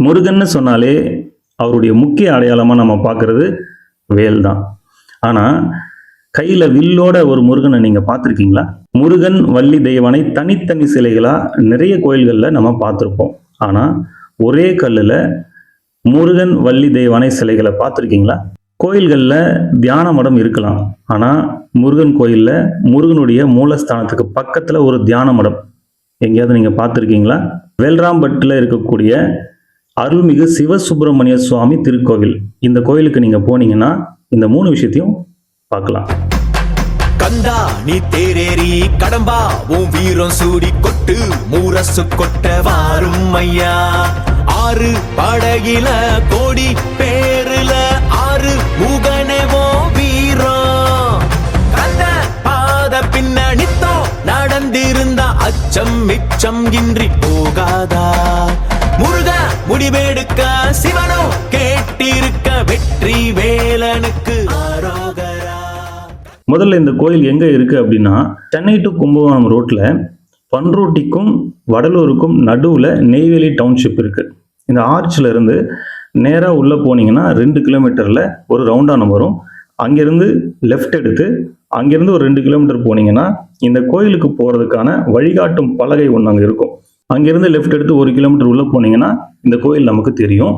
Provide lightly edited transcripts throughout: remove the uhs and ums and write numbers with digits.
முருகன்னு சொன்னாலே அவருடைய முக்கிய அடையாளமாக நம்ம பார்க்குறது வேல் தான். ஆனால் கையில் வில்லோட ஒரு முருகனை நீங்கள் பார்த்துருக்கீங்களா? முருகன் வள்ளி தெய்வானை தனித்தனி சிலைகளாக நிறைய கோயில்களில் நம்ம பார்த்துருப்போம். ஆனால் ஒரே கல்லில் முருகன் வள்ளி தெய்வானை சிலைகளை பார்த்துருக்கீங்களா? கோயில்களில் தியான மடம் இருக்கலாம், ஆனால் முருகன் கோயிலில் முருகனுடைய மூலஸ்தானத்துக்கு பக்கத்தில் ஒரு தியான மடம் எங்கேயாவது நீங்கள் பார்த்துருக்கீங்களா? வேல்ராம்பட்டில் இருக்கக்கூடிய அருள்மிகு சிவசுப்பிரமணிய சுவாமி திருக்கோவில், இந்த கோயிலுக்கு நீங்கள் போனீங்கன்னா இந்த 3 விஷயத்தையும் பார்க்கலாம். கந்தா நீ தேரேறி கடம்பா உன் வீரம் சூடி கொட்டு மூரசு கொட்ட வாரும் ஐயா. 6 படகில கோடி பேருல 6 முகனேவோ வீரம். கந்த பாத பின்னணித்தோ நடந்திருந்தா அச்சம் மிச்சம் இன்றி போகாதா. முருக முடிவெடுக்க சிவனோ கேட்டிருக்க வெற்றி வேலனுக்கு ஆரோகரா. முதல்ல இந்த கோயில் எங்கே இருக்குது அப்படின்னா, சென்னை டு கும்பகோணம் ரோட்டில் பன்ருட்டிக்கும் வடலூருக்கும் நடுவில் நெய்வேலி டவுன்ஷிப் இருக்குது. இந்த ஆர்ச்சில் இருந்து நேராக உள்ளே போனீங்கன்னா 2 கிலோமீட்டரில் ஒரு ரவுண்டான வரும். அங்கேருந்து லெஃப்ட் எடுத்து அங்கேருந்து ஒரு 2 கிலோமீட்டர் போனீங்கன்னா இந்த கோயிலுக்கு போகிறதுக்கான வழிகாட்டும் பலகை ஒன்று அங்கே இருக்கும். அங்கேருந்து லெஃப்ட் எடுத்து 1 கிலோமீட்டர் உள்ளே போனீங்கன்னா இந்த கோயில் நமக்கு தெரியும்.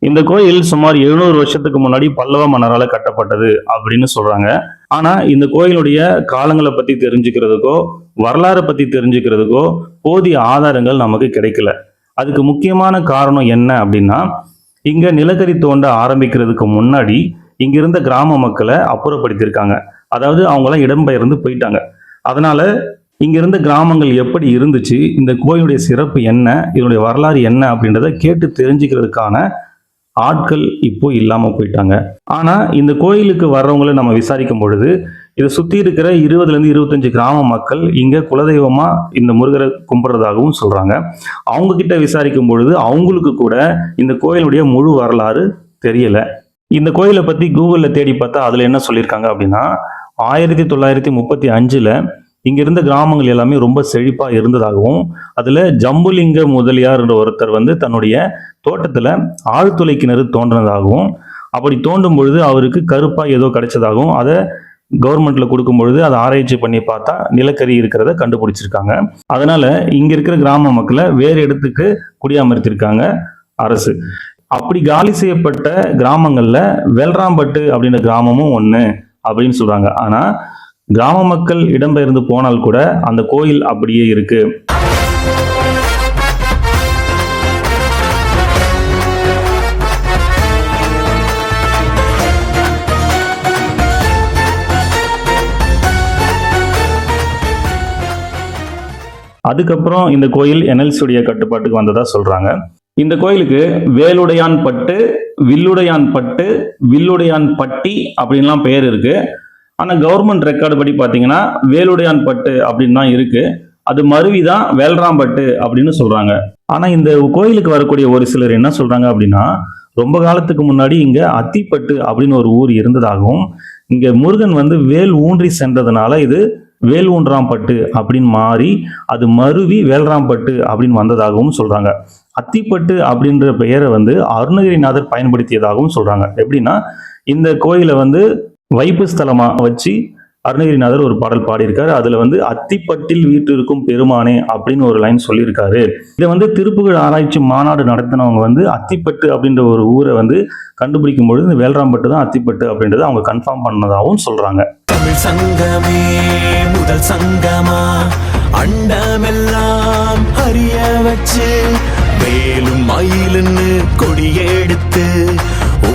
இந்த கோயில் சுமார் 700 வருஷத்துக்கு முன்னாடி பல்லவ மன்னரால் கட்டப்பட்டது அப்படின்னு சொல்றாங்க. ஆனா இந்த கோயிலுடைய காலங்களை பத்தி தெரிஞ்சுக்கிறதுக்கோ வரலாறை பத்தி தெரிஞ்சுக்கிறதுக்கோ போதிய ஆதாரங்கள் நமக்கு கிடைக்கல. அதுக்கு முக்கியமான காரணம் என்ன அப்படின்னா, இங்க நிலக்கரி தோண்ட ஆரம்பிக்கிறதுக்கு முன்னாடி இங்க இருந்த கிராம மக்களை அப்புறப்படுத்தியிருக்காங்க. அதாவது அவங்களாம் இடம்பெயர்ந்து போயிட்டாங்க. அதனால இங்க இருந்த கிராமங்கள் எப்படி இருந்துச்சு, இந்த கோயிலுடைய சிறப்பு என்ன, இதனுடைய வரலாறு என்ன அப்படின்றத கேட்டு தெரிஞ்சுக்கிறதுக்கான ஆட்கள் இப்போ இல்லாம போயிட்டாங்க. ஆனா இந்த கோயிலுக்கு வர்றவங்களை நம்ம விசாரிக்கும் பொழுது இதை சுத்தி இருக்கிற 20லேருந்து 25 கிராம மக்கள் இங்க குலதெய்வமா இந்த முருகரை கும்பிட்றதாகவும் சொல்றாங்க. அவங்க கிட்ட விசாரிக்கும் பொழுது அவங்களுக்கு கூட இந்த கோயிலுடைய முழு வரலாறு தெரியல. இந்த கோயிலை பத்தி கூகுள்ல தேடி பார்த்தா அதுல என்ன சொல்லியிருக்காங்க அப்படின்னா, 1935ல் இங்க இருந்த கிராமங்கள் எல்லாமே ரொம்ப செழிப்பா இருந்ததாகவும், அதுல ஜம்புலிங்க முதலியார் என்ற ஒருத்தர் தன்னுடைய தோட்டத்துல ஆழ்துளை கிணறு தோன்றினதாகவும், அப்படி தோண்டும் பொழுது அவருக்கு கருப்பா ஏதோ கிடைச்சதாகவும், அதை கவர்மெண்ட்ல கொடுக்கும் பொழுது அதை ஆராய்ச்சி பண்ணி பார்த்தா நிலக்கரி இருக்கிறத கண்டுபிடிச்சிருக்காங்க. அதனால இங்க இருக்கிற கிராம மக்களை வேறு இடத்துக்கு குடியமர்த்திருக்காங்க அரசு. அப்படி காலி செய்யப்பட்ட கிராமங்கள்ல வேல்ராம்பட்டு அப்படின்ற கிராமமும் ஒண்ணு அப்படின்னு சொல்றாங்க. ஆனா கிராம மக்கள் இடம்பெயர்ந்து போனால் கூட அந்த கோயில் அப்படியே இருக்கு. அதுக்கப்புறம் இந்த கோயில் என்எல்சியுடைய கட்டுப்பாட்டுக்கு வந்ததா சொல்றாங்க. இந்த கோயிலுக்கு வேலுடையான் பட்டு, வில்லுடையான் பட்டு, வில்லுடையான் பட்டி அப்படின்லாம் பெயர் இருக்கு. ஆனால் கவர்மெண்ட் ரெக்கார்டு படி பார்த்தீங்கன்னா வேலுடையான் பட்டு அப்படின்னு தான் இருக்கு. அது மருவிதான் வேல்ராம்பட்டு அப்படின்னு சொல்றாங்க. ஆனால் இந்த கோயிலுக்கு வரக்கூடிய ஒரு சிலர் என்ன சொல்றாங்க அப்படின்னா, ரொம்ப காலத்துக்கு முன்னாடி இங்க அத்திப்பட்டு அப்படின்னு ஒரு ஊர் இருந்ததாகவும், இங்க முருகன் வேல் ஊன்றி சென்றதுனால இது வேல் ஊன்றாம்பட்டு அப்படின்னு மாறி அது மருவி வேல்ராம்பட்டு அப்படின்னு வந்ததாகவும் சொல்றாங்க. அத்திப்பட்டு அப்படின்ற பெயரை அருணகிரிநாதர் பயன்படுத்தியதாகவும் சொல்றாங்க. எப்படின்னா, இந்த கோயிலை வைப்பு ஸ்தலமா வச்சு அருணகிரிநாதர் ஒரு பாடல் பாடியிருக்காரு. அதுல அத்திப்பட்டில் வீற்றிருக்கும் பெருமானே அப்படின்னு ஒரு லைன் சொல்லியிருக்காரு. இதை திருப்புகழ் ஆராய்ச்சி மாநாடு நடத்தினவங்க அத்திப்பட்டு அப்படின்ற ஒரு ஊரை கண்டுபிடிக்கும் பொழுது இந்த வேல்ராம்பட்டு தான் அத்திப்பட்டு அப்படின்றத அவங்க கன்ஃபார்ம் பண்ணதாகவும் சொல்றாங்க. தமிழ் சங்கமே முதல் சங்கமா அண்டமெல்லாம் அறிய வச்சு வேலும் மயிலுன்னு கொடியெடுத்து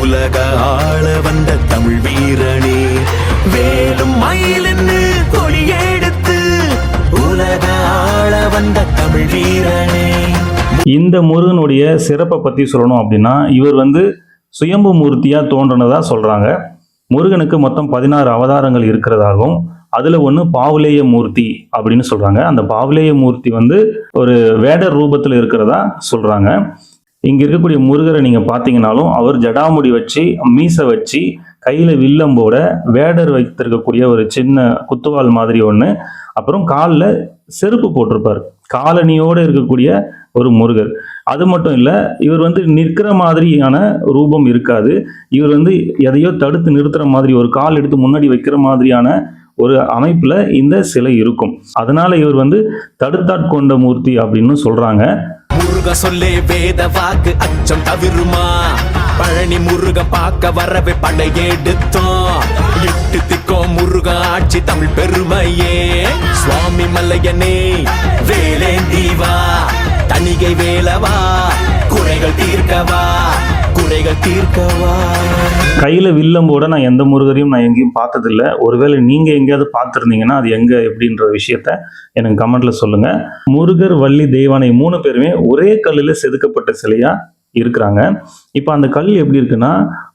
உலக ஆள வந்த தமிழ் வீரனே. வேலும் மயிலுன்னு கொடியெடுத்து உலக ஆள வந்த தமிழ் வீரனே. இந்த முருகனுடைய சிறப்பை பத்தி சொல்லணும் அப்படின்னா, இவர் சுயம்பு மூர்த்தியா தோன்றினதா சொல்றாங்க. முருகனுக்கு மொத்தம் 16 அவதாரங்கள் இருக்கிறதாகவும், அதுல ஒன்று பாவுலேய மூர்த்தி அப்படின்னு சொல்றாங்க. அந்த பாவுலேய மூர்த்தி ஒரு வேடர் ரூபத்தில் இருக்கிறதா சொல்றாங்க. இங்க இருக்கக்கூடிய முருகரை நீங்க பாத்தீங்கன்னாலும் அவர் ஜடாமுடி வச்சு மீசை வச்சு கையில் வில்லம்போட வேடர் வைத்திருக்கக்கூடிய ஒரு சின்ன குத்துவால் மாதிரி ஒன்று, அப்புறம் காலில் செருப்பு போட்டிருப்பார். காலணியோடு இருக்கக்கூடிய ஒரு முருகர். அது மட்டும் இல்லை, இவர் வந்து நிற்கிற மாதிரியான ரூபம் இருக்காது. இவர் வந்து எதையோ தடுத்து நிறுத்துற மாதிரி, ஒரு கால் எடுத்து முன்னாடி வைக்கிற மாதிரியான ஒரு அமைப்புல இந்த சிலை இருக்கும். அதனால இவர் வந்து தடுத்தாட்கொண்ட மூர்த்தி அப்படின்னு சொல்றாங்க. முருக சொல்லே வேத வாக்கு அச்சம் தவிருமா, பழனி முருக பார்க்க வரவே படையெடுத்தோம். எட்டு திக்கோ முருக ஆட்சி தமிழ் பெருமையே, சுவாமி மல்லையனே வேலேந்தீவா, தணிகை வேலவா, குறைகள் தீர்க்கவா, குறைகள் தீர்க்கவா. கையில வில்லம்போட நான் எந்த முருகரையும் நான் எங்கேயும் பார்த்ததில்லை. ஒருவேளை நீங்க எங்கேயாவது பார்த்துருந்தீங்கன்னா அது எங்க எப்படின்ற விஷயத்த எனக்கு கமெண்ட்ல சொல்லுங்க. முருகர், வள்ளி, தெய்வானை 3 பேருமே ஒரே கல்லுல செதுக்கப்பட்ட சிலையா இருக்கிறாங்க. இப்போ அந்த கல் எப்படி இருக்குன்னா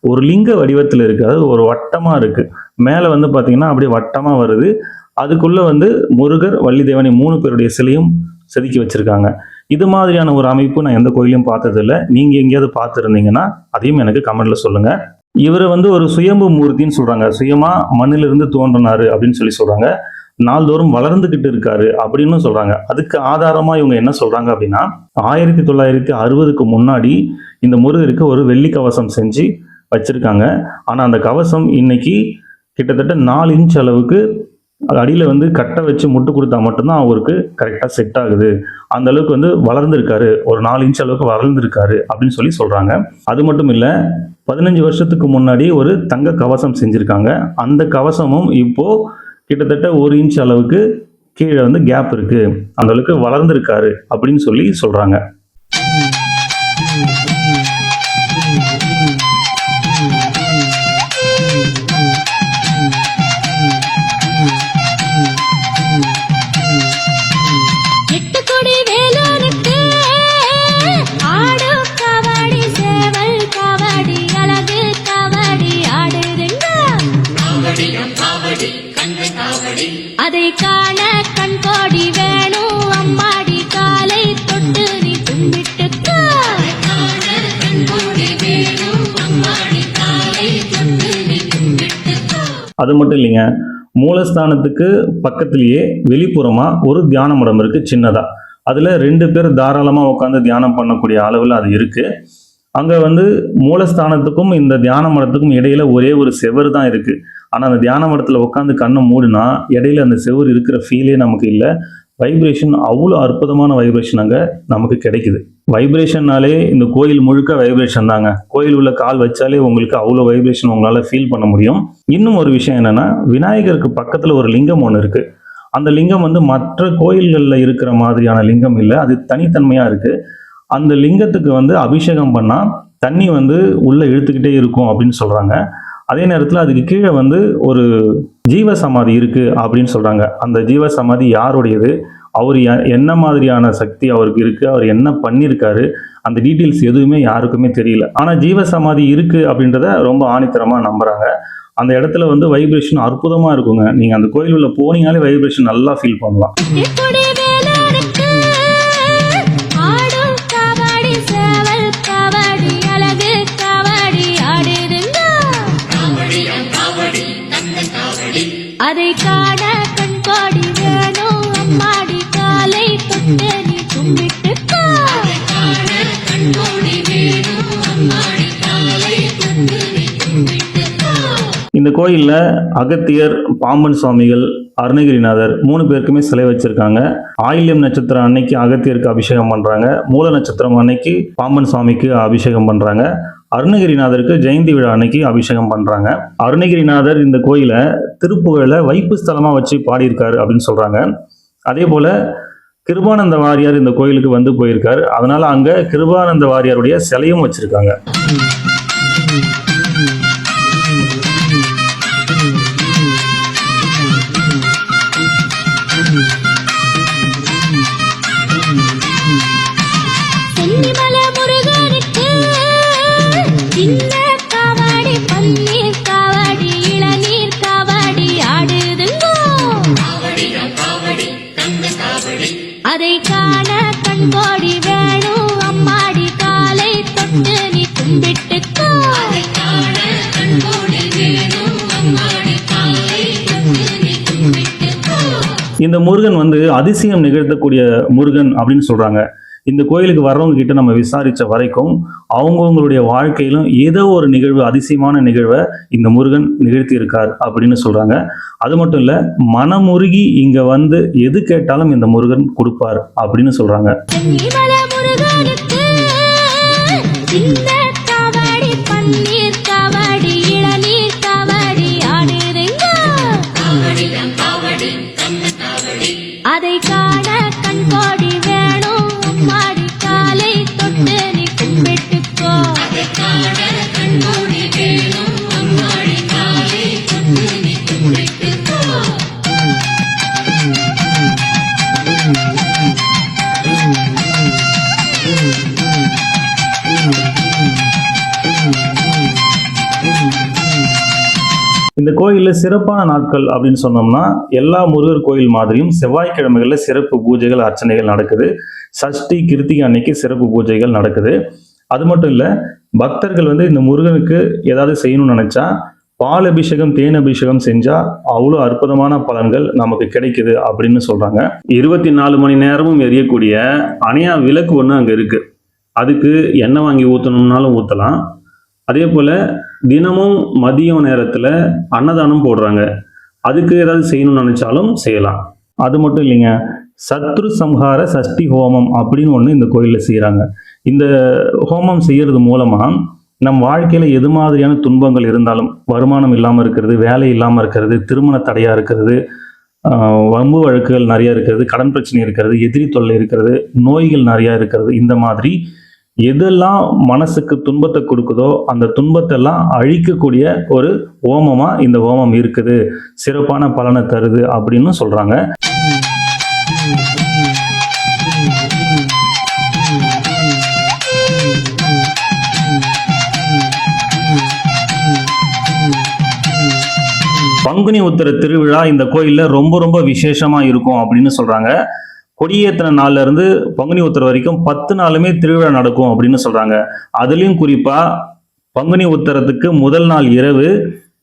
ஒரு லிங்க வடிவத்தில் இருக்கு. அதாவது ஒரு வட்டமா இருக்கு. மேலே வந்து பார்த்தீங்கன்னா அப்படியே வட்டமா வருது. அதுக்குள்ள வந்து முருகர், வள்ளி, தெய்வானை 3 பேருடைய சிலையும் செதுக்கி வச்சிருக்காங்க. இது மாதிரியான ஒரு அமைப்பு நான் எந்த கோயிலையும் பார்த்ததில்லை. நீங்க எங்கேயாவது பார்த்துருந்தீங்கன்னா அதையும் எனக்கு கமெண்ட்ல சொல்லுங்க. இவரை வந்து ஒரு சுயம்பு மூர்த்தின்னு சொல்றாங்க. சுயமா மண்ணிலிருந்து தோன்றினாரு அப்படின்னு சொல்றாங்க. நாள்தோறும் வளர்ந்துகிட்டு இருக்காரு அப்படின்னு சொல்றாங்க. அதுக்கு ஆதாரமா இவங்க என்ன சொல்றாங்க அப்படின்னா 1960க்கு முன்னாடி இந்த முருகருக்கு ஒரு வெள்ளி கவசம் செஞ்சு வச்சிருக்காங்க. ஆனா அந்த கவசம் இன்னைக்கு கிட்டத்தட்ட 4 இன்ச் அளவுக்கு அடியில் வந்து கட்டை வச்சு முட்டு கொடுத்தா மட்டும்தான் அவருக்கு கரெக்டாக செட் ஆகுது. அந்த அளவுக்கு வந்து வளர்ந்துருக்காரு, ஒரு 4 இன்ச் அளவுக்கு வளர்ந்துருக்காரு அப்படின்னு சொல்கிறாங்க. அது மட்டும் இல்லை, 15 வருஷத்துக்கு முன்னாடி ஒரு தங்க கவசம் செஞ்சுருக்காங்க. அந்த கவசமும் இப்போ கிட்டத்தட்ட 1 இன்ச் அளவுக்கு கீழே வந்து கேப் இருக்கு, அந்த அளவுக்கு வளர்ந்துருக்காரு அப்படின்னு சொல்கிறாங்க. அதை காண கண்கோடி வேணும் அம்மாடி, காலை தொட்டு நீ கும்பிட்டுக்கோ. அது மட்டும் இல்லைங்க, மூலஸ்தானத்துக்கு பக்கத்திலேயே வெளிப்புறமா ஒரு தியான மடம் இருக்கு சின்னதா. அதுல 2 பேர் தாராளமா உட்காந்து தியானம் பண்ணக்கூடிய அளவுல அது இருக்கு. அங்க வந்து மூலஸ்தானத்துக்கும் இந்த தியான மடத்துக்கும் இடையில ஒரே ஒரு செவர் தான் இருக்கு. ஆனா அந்த தியான மடத்துல உட்காந்து கண்ணை மூடினா இடையில அந்த செவர் இருக்கிற ஃபீலே நமக்கு இல்லை. வைப்ரேஷன் அவ்வளோ அற்புதமான வைப்ரேஷன் அங்கே நமக்கு கிடைக்குது. வைப்ரேஷன்னாலே இந்த கோயில் முழுக்க வைப்ரேஷன் தாங்க. கோயில் உள்ள கால் வச்சாலே உங்களுக்கு அவ்வளோ வைப்ரேஷன் உங்களால் ஃபீல் பண்ண முடியும். இன்னும் ஒரு விஷயம் என்னன்னா, விநாயகருக்கு பக்கத்தில் ஒரு லிங்கம் ஒன்று இருக்கு. அந்த லிங்கம் வந்து மற்ற கோயில்களில் இருக்கிற மாதிரியான லிங்கம் இல்லை, அது தனித்தன்மையாக இருக்கு. அந்த லிங்கத்துக்கு வந்து அபிஷேகம் பண்ணால் தண்ணி வந்து உள்ளே இழுத்துக்கிட்டே இருக்கும் அப்படின்னு சொல்கிறாங்க. அதே நேரத்தில் அதுக்கு கீழே வந்து ஒரு ஜீவ சமாதி இருக்குது அப்படின்னு சொல்கிறாங்க. அந்த ஜீவ சமாதி யாருடையது, அவர் என்ன மாதிரியான சக்தி அவருக்கு இருக்குது, அவர் என்ன பண்ணியிருக்காரு, அந்த டீட்டெயில்ஸ் எதுவுமே யாருக்குமே தெரியல. ஆனால் ஜீவ சமாதி இருக்குது அப்படின்றத ரொம்ப ஆணித்தரமாக நம்புகிறாங்க. அந்த இடத்துல வந்து வைப்ரேஷன் அற்புதமாக இருக்குங்க. நீங்கள் அந்த கோயில் உள்ள போனீங்கனாலே வைப்ரேஷன் நல்லா ஃபீல் பண்ணலாம். அதை காண கண்கோடி வேணும் அம்மாடி, காலை தொட்டு நீ கும்பிட்டுக்கோ. இந்த கோயிலில் அகத்தியர், பாம்பன் சுவாமிகள், அருணகிரிநாதர் 3 பேருக்குமே சிலை வச்சிருக்காங்க. ஆயில்யம் நட்சத்திரம் அன்னைக்கு அகத்தியருக்கு அபிஷேகம் பண்றாங்க. மூல நட்சத்திரம் அன்னைக்கு பாம்பன் சுவாமிக்கு அபிஷேகம் பண்றாங்க. அருணகிரிநாதருக்கு ஜெயந்தி விழா அன்னைக்கு அபிஷேகம் பண்றாங்க. அருணகிரிநாதர் இந்த கோயிலை திருப்புகழ வைப்பு ஸ்தலமா வச்சு பாடியிருக்காரு அப்படின்னு சொல்றாங்க. அதே போல கிருபானந்த வாரியார் இந்த கோயிலுக்கு வந்து போயிருக்காரு. அதனால அங்க கிருபானந்த வாரியாருடைய சிலையும் வச்சிருக்காங்க. அதை காண கண்கோடி வேணும் அம்மாடி, காலை தொட்டு நீ கும்பிட்டு இந்த முருகன் வந்து அதிசயம் நிகழ்த்தக்கூடிய முருகன் அப்படின்னு சொல்றாங்க. இந்த கோயிலுக்கு வர்றவங்க கிட்ட நம்ம விசாரிச்ச வரைக்கும் அவங்கவுங்களுடைய வாழ்க்கையிலும் ஏதோ ஒரு நிகழ்வு, அதிசயமான நிகழ்வை இந்த முருகன் நிகழ்த்தி இருக்கார் அப்படின்னு சொல்றாங்க. அது மட்டும் இல்ல, மனமுருகி இங்க வந்து எது கேட்டாலும் இந்த முருகன் கொடுப்பார் அப்படின்னு சொல்றாங்க. சென்னிமலை முருகனுக்கு சின்ன காவடி, பன்னீர் காவடி, இளநீர் காவடி ஆடுதுங்க. அதை காண கண்கோடி வேணும் அம்மாடி, காலை தொட்டு நீ கும்பிட்டுக்கோ. இந்த கோயில்ல சிறப்பான நாட்கள் அப்படின்னு சொன்னோம்னா, எல்லா முருகர் கோயில் மாதிரியும் செவ்வாய்க்கிழமைகள்ல சிறப்பு பூஜைகள், அர்ச்சனைகள் நடக்குது. சஷ்டி, கிருத்திகை அன்னைக்கு சிறப்பு பூஜைகள் நடக்குது. அது மட்டும் இல்ல, பக்தர்கள் வந்து இந்த முருகனுக்கு ஏதாவது செய்யணும்னு நினைச்சா பால் அபிஷேகம், தேன் அபிஷேகம் செஞ்சா அவ்வளோ அற்புதமான பலன்கள் நமக்கு கிடைக்குது அப்படின்னு சொல்றாங்க. 24 மணி நேரமும் எரியக்கூடிய அணையா விளக்கு ஒன்று அங்க இருக்கு. அதுக்கு எண்ணெய் வாங்கி ஊற்றணும்னாலும் ஊற்றலாம். அதே போல தினமும் மதியம் நேரத்தில் அன்னதானம் போடுறாங்க. அதுக்கு ஏதாவது செய்யணும்னு நினைச்சாலும் செய்யலாம். அது மட்டும் இல்லைங்க, சத்ரு சம்ஹார சஷ்டி ஹோமம் அப்படின்னு ஒன்று இந்த கோயிலில் செய்கிறாங்க. இந்த ஹோமம் செய்யறது மூலமா நம் வாழ்க்கையில எது மாதிரியான துன்பங்கள் இருந்தாலும், வருமானம் இல்லாமல் இருக்கிறது, வேலை இல்லாமல் இருக்கிறது, திருமண தடையா இருக்கிறது, வம்பு வழக்குகள் நிறைய இருக்கிறது, கடன் பிரச்சனை இருக்கிறது, எதிரி தொல்லை இருக்கிறது, நோய்கள் நிறைய இருக்கிறது, இந்த மாதிரி எதெல்லாம் மனசுக்கு துன்பத்தை கொடுக்குதோ அந்த துன்பத்தெல்லாம் அழிக்கக்கூடிய ஒரு ஹோமமா இந்த ஹோமம் இருக்குது, சிறப்பான பலனை தருது அப்படின்னு சொல்றாங்க. பங்குனி உத்திர திருவிழா இந்த கோயில்ல ரொம்ப ரொம்ப விசேஷமா இருக்கும் அப்படின்னு சொல்றாங்க. கொடியேற்றின நாள்ல இருந்து பங்குனி உத்திர வரைக்கும் 10 நாளுமே திருவிழா நடக்கும் அப்படின்னு சொல்றாங்க. அதுலயும் குறிப்பா பங்குனி உத்திரத்துக்கு முதல் நாள் இரவு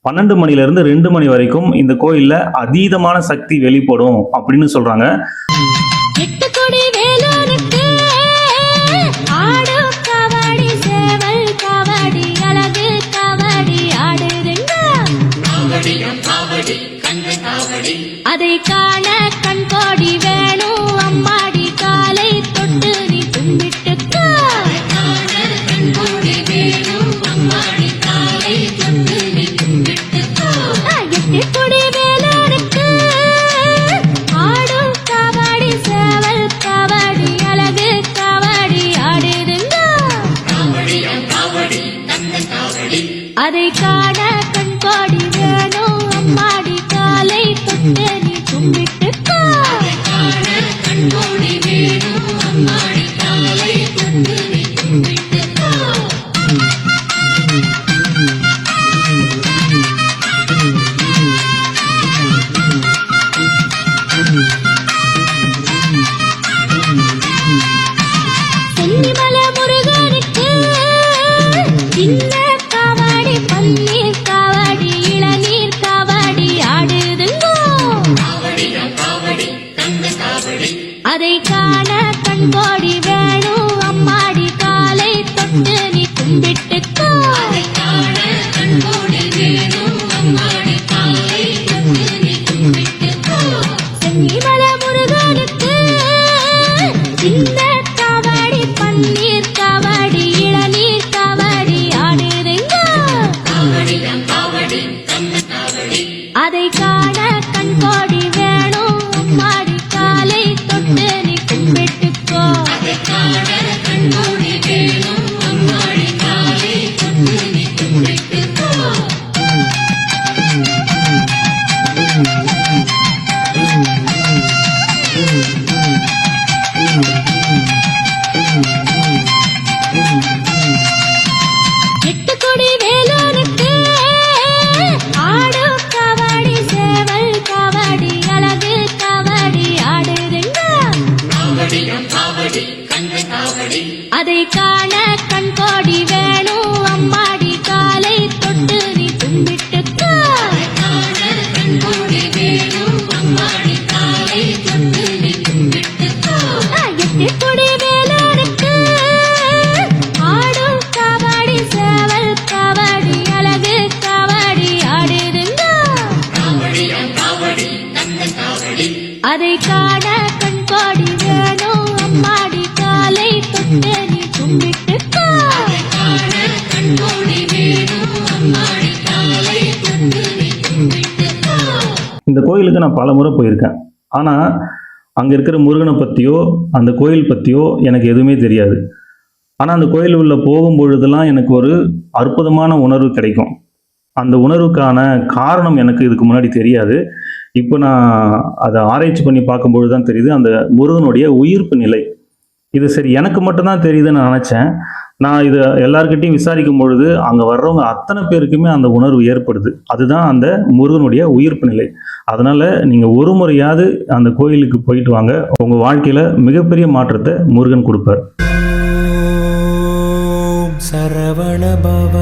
12 மணில இருந்து 2 மணி வரைக்கும் இந்த கோயில்ல அதீதமான சக்தி வெளிப்படும் அப்படின்னு சொல்றாங்க. எட்டு கொடி வேலனுக்கு ஆடும் காவடி, சேவல் காவடி, அழகு காவடி ஆடுதுங்க. அதை காண கண்கோடி வேணும் அம்மாடி, காலை தொட்டு நீ கும்பிட்டுக்கோ. எட்டு கொடி வேலனுக்கு ஆடும் காவடி, சேவல் காவடி, அழகு காவடி ஆடுதுங்க. அதை காண கண்கோடி வேணும் அம்மாடி, காலை தொட்டு நீ கும்பிட்டுக்கோ. சென்னிமலை முருகனுக்கு சின்ன காவடி, பன்னீர் காவடி, இளநீர் காவடி ஆடுதுங்க. இந்த கோயிலுக்கு நான் பல முறை போயிருக்கேன். ஆனால் அங்கே இருக்கிற முருகனை பற்றியோ அந்த கோயில் பற்றியோ எனக்கு எதுவுமே தெரியாது. ஆனால் அந்த கோயில் உள்ள போகும்பொழுதெல்லாம் எனக்கு ஒரு அற்புதமான உணர்வு கிடைக்கும். அந்த உணர்வுக்கான காரணம் எனக்கு இதுக்கு முன்னாடி தெரியாது. இப்போ நான் அதை ஆராய்ச்சி பண்ணி பார்க்கும்பொழுது தான் தெரியுது அந்த முருகனுடைய உயிர்ப்பு நிலை. இது சரி எனக்கு மட்டும்தான் தெரியுதுன்னு நான் நினச்சேன். நான் இதை எல்லார்கிட்டையும் விசாரிக்கும் பொழுது அங்கே வர்றவங்க அத்தனை பேருக்குமே அந்த உணர்வு ஏற்படுது. அதுதான் அந்த முருகனுடைய உயிர்ப்பு நிலை. அதனால் நீங்கள் ஒரு முறையாவது அந்த கோயிலுக்கு போயிட்டு வாங்க. உங்கள் வாழ்க்கையில் மிகப்பெரிய மாற்றத்தை முருகன் கொடுப்பார். சரவண பவ